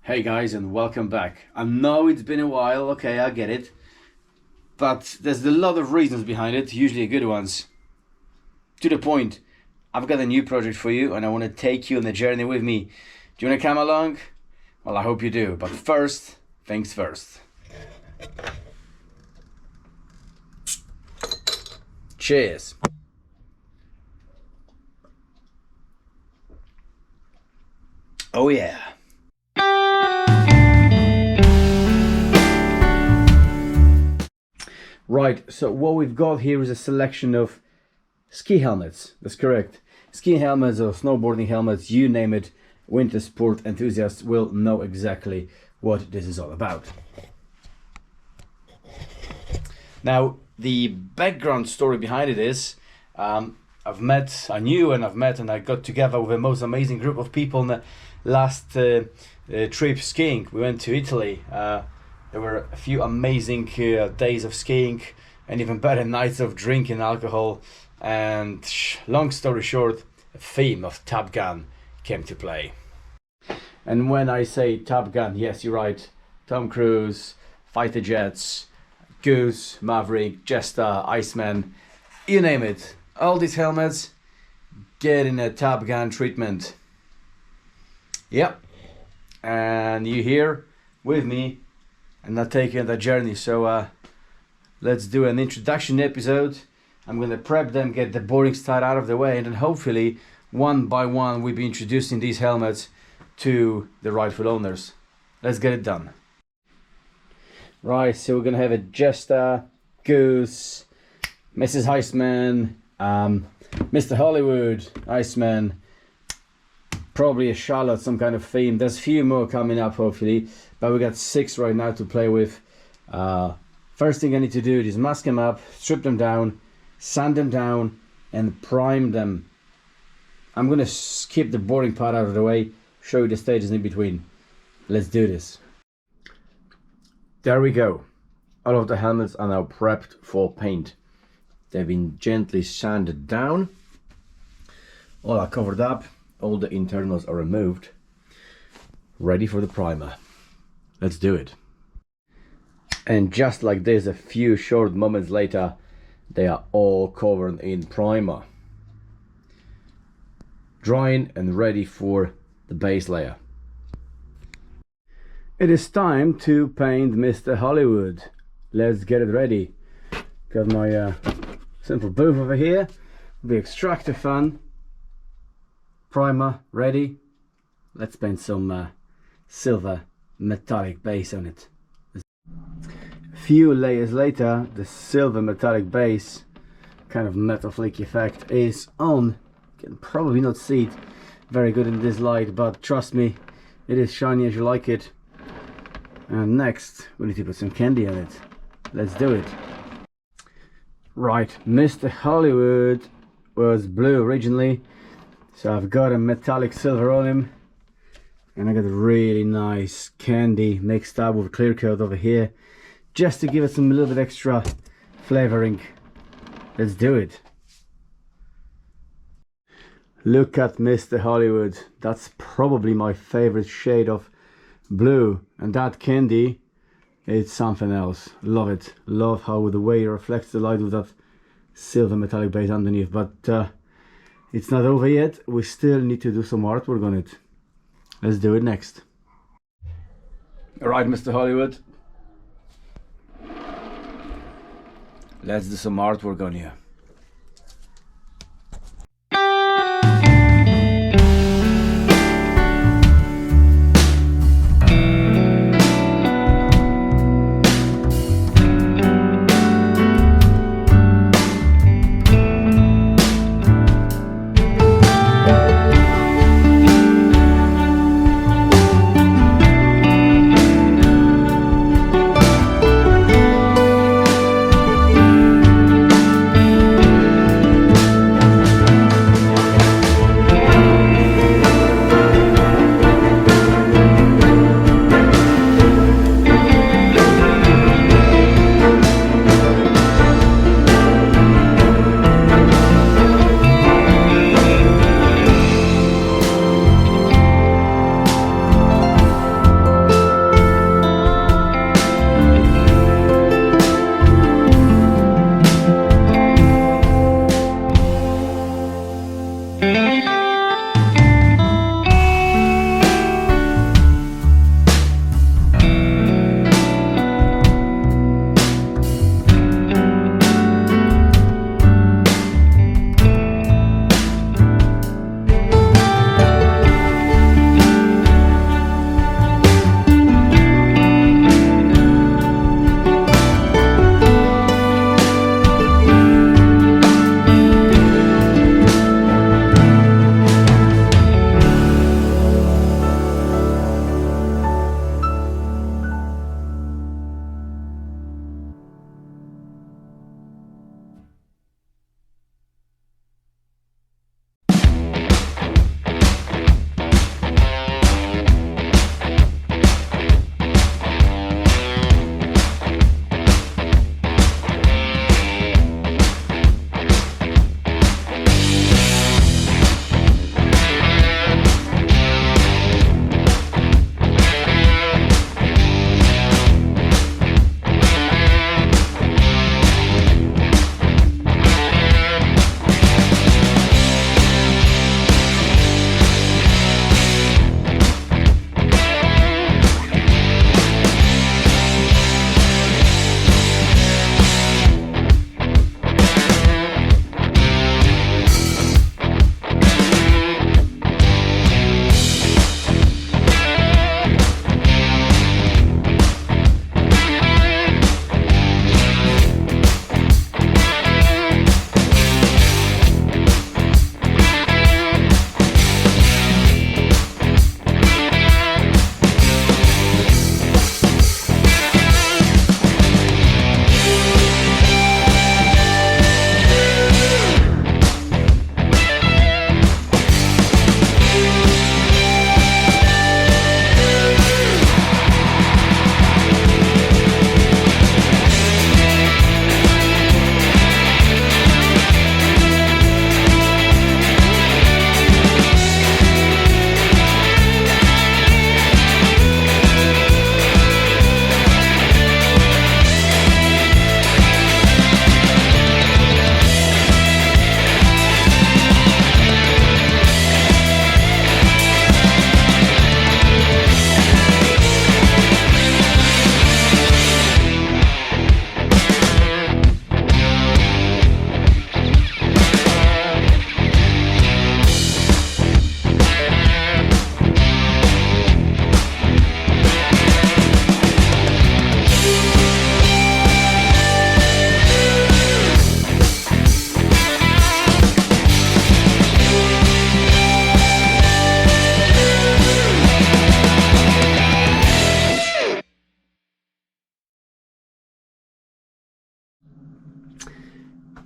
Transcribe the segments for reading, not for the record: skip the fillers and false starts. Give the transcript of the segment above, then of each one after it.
Hey guys, and welcome back. I know it's been a while, okay, I get it. But there's a lot of reasons behind it, usually good ones. To the point, I've got a new project for you and I want to take you on the journey with me. Do you want to come along? Well, I hope you do. But first, things first. Cheers. Oh yeah. Right, so what we've got here is a selection of ski helmets. That's correct. Ski helmets or snowboarding helmets, you name it. Winter sport enthusiasts will know exactly what this is all about. Now, the background story behind it is I got together with a most amazing group of people on the last trip skiing. We went to Italy. There were a few amazing days of skiing and even better nights of drinking alcohol. And long story short, the theme of Top Gun came to play. And when I say Top Gun, yes, you're right. Tom Cruise, fighter jets, Goose, Maverick, Jester, Iceman, you name it. All these helmets getting a Top Gun treatment. Yep. And you here with me and not taking that journey. So let's do an introduction episode. I'm gonna prep them, get the boring start out of the way, and then hopefully one by one we'll be introducing these helmets to the rightful owners. Let's get it done. Right, so we're gonna have a Jester, Goose, Mrs. Iceman, Mr. Hollywood, Iceman, probably a Charlotte, some kind of theme. There's a few more coming up hopefully, but we got 6 right now to play with. First thing I need to do is mask them up, strip them down, sand them down, and prime them. I'm gonna skip the boring part out of the way, show you the stages in between. Let's do this. There we go. All of the helmets are now prepped for paint. They've been gently sanded down. All are covered up. All the internals are removed. Ready for the primer. Let's do it. And just like this, a few short moments later, they are all covered in primer. Drying and ready for the base layer. It is time to paint Mr. Hollywood. Let's get it ready. Got my simple booth over here. The Instructor fun. Primer ready. Let's paint some silver metallic base on it. A few layers later, the silver metallic base, kind of metal flaky effect, is on. You can probably not see it very good in this light, but trust me, it is shiny as you like it. And next, we need to put some candy on it. Let's do it. Right, Mr. Hollywood was blue originally, so I've got a metallic silver on him, and I got a really nice candy mixed up with clear coat over here, just to give it some little bit extra flavoring. Let's do it. Look at Mr. Hollywood. That's probably my favorite shade of blue, and that candy, it's something else. Love it. Love how the way it reflects the light with that silver metallic base underneath. But it's not over yet. We still need to do some artwork on it. Let's do it next. All right, Mr. Hollywood, let's do some artwork on you.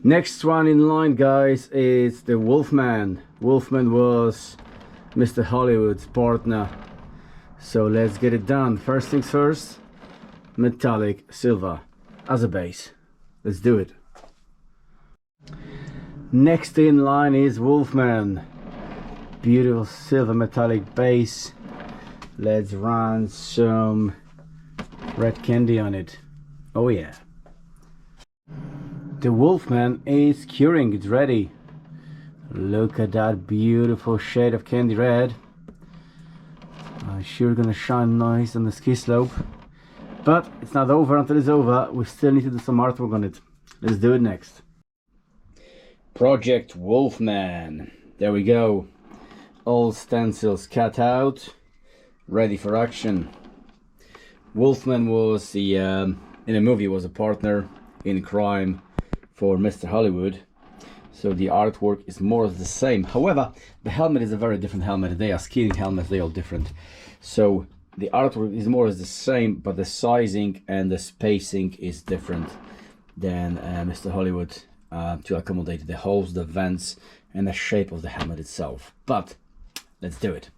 Next one in line, guys, is the Wolfman. Wolfman was Mr. Hollywood's partner. So let's get it done. First things first, metallic silver as a base. Let's do it. Next in line is Wolfman. Beautiful silver metallic base. Let's run some red candy on it. Oh yeah. The Wolfman is curing, it's ready. Look at that beautiful shade of candy red. Sure gonna shine nice on the ski slope. But it's not over until it's over. We still need to do some artwork on it. Let's do it next. Project Wolfman. There we go. All stencils cut out, ready for action. Wolfman was the in the movie was a partner in crime for Mr. Hollywood, so the artwork is more or less the same. However, the helmet is a very different helmet. They are skiing helmets, they are different. So the artwork is more or less the same, but the sizing and the spacing is different than Mr. Hollywood to accommodate the holes, the vents, and the shape of the helmet itself. But let's do it.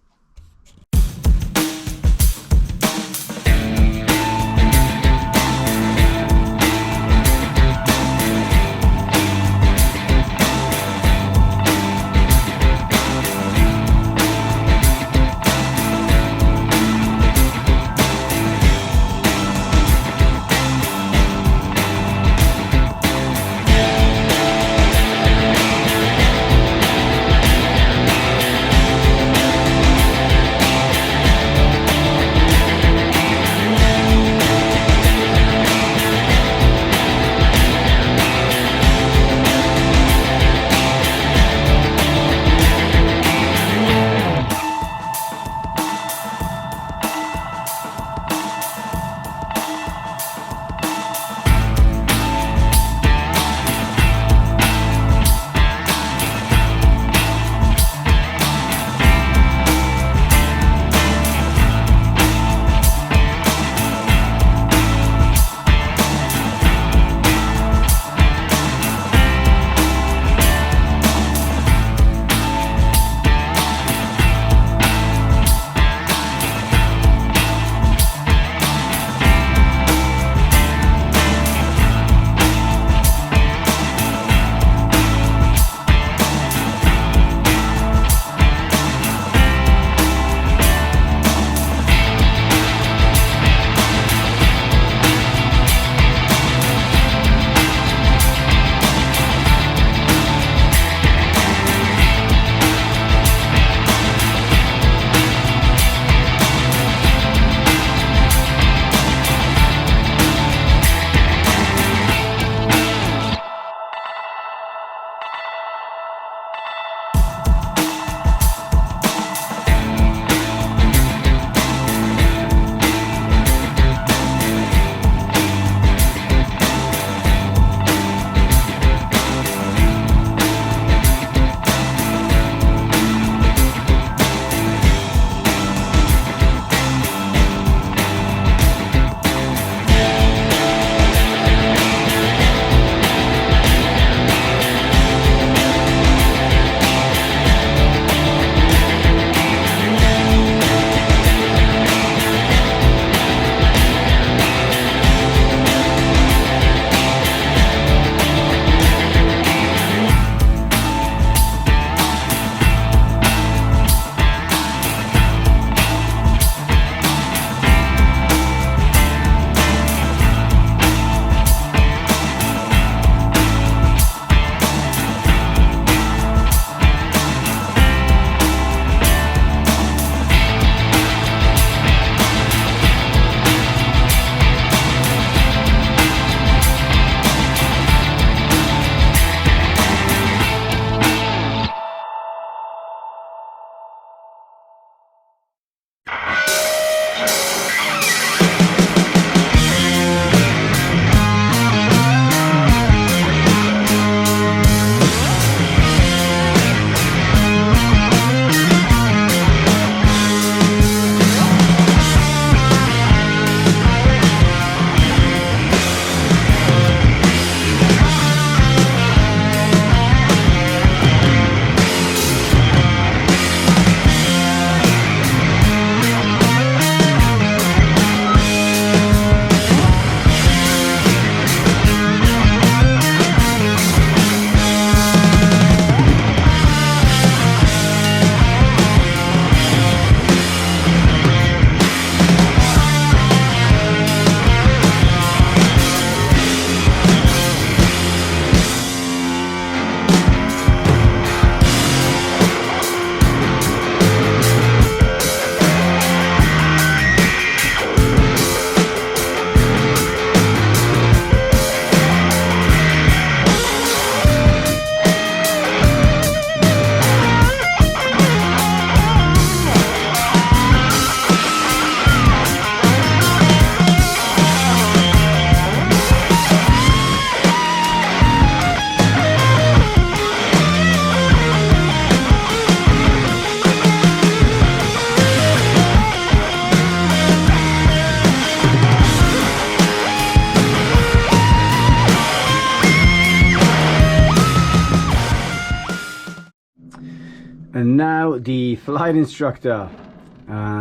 And now the flight instructor.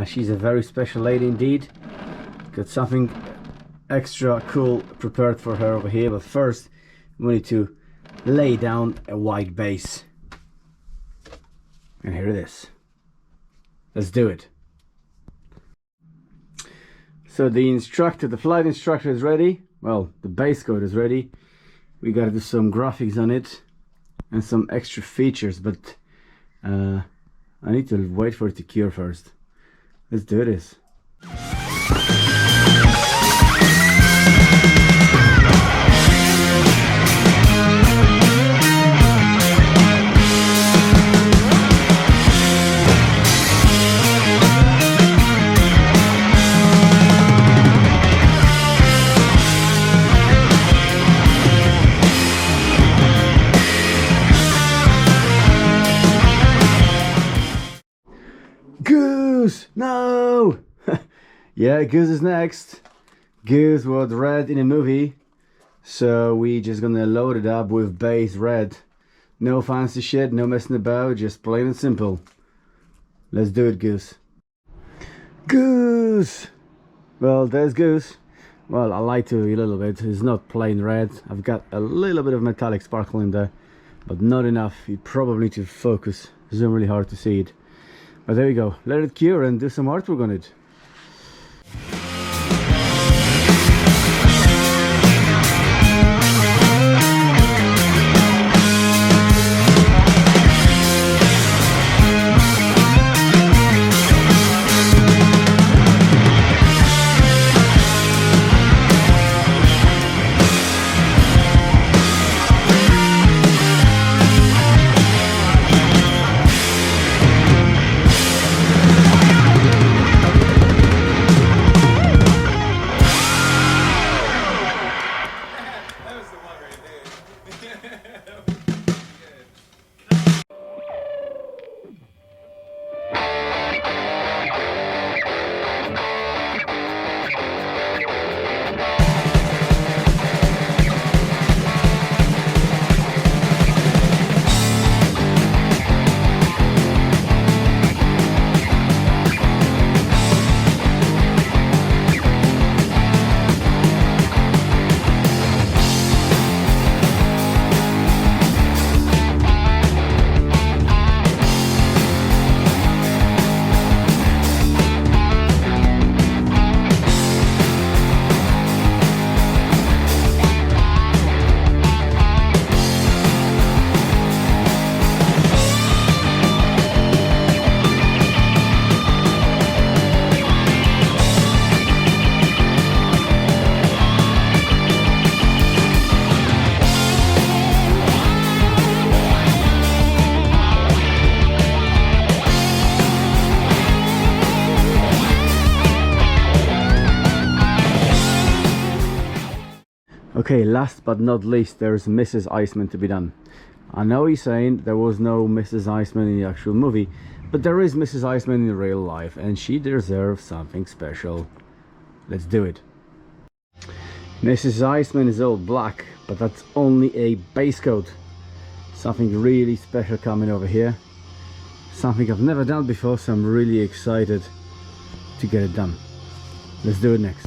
She's a very special lady indeed. Got something extra cool prepared for her over here, but first we need to lay down a white base. And here it is. Let's do it. So the flight instructor is ready. Well, the base coat is ready. We gotta do some graphics on it and some extra features, but I need to wait for it to cure first. Let's do this. Goose! No! Yeah, Goose is next. Goose was red in a movie, so we just gonna load it up with base red. No fancy shit, no messing about, just plain and simple. Let's do it, Goose. Goose! Well, there's Goose. Well, I lied to you a little bit. It's not plain red. I've got a little bit of metallic sparkle in there, but not enough. You probably need to focus, zoom really hard to see it. But there you go, let it cure and do some artwork on it. Okay, last but not least, there's Mrs. Iceman to be done. I know he's saying there was no Mrs. Iceman in the actual movie, but there is Mrs. Iceman in real life, and she deserves something special. Let's do it. Mrs. Iceman is all black, but that's only a base coat. Something really special coming over here. Something I've never done before, so I'm really excited to get it done. Let's do it next.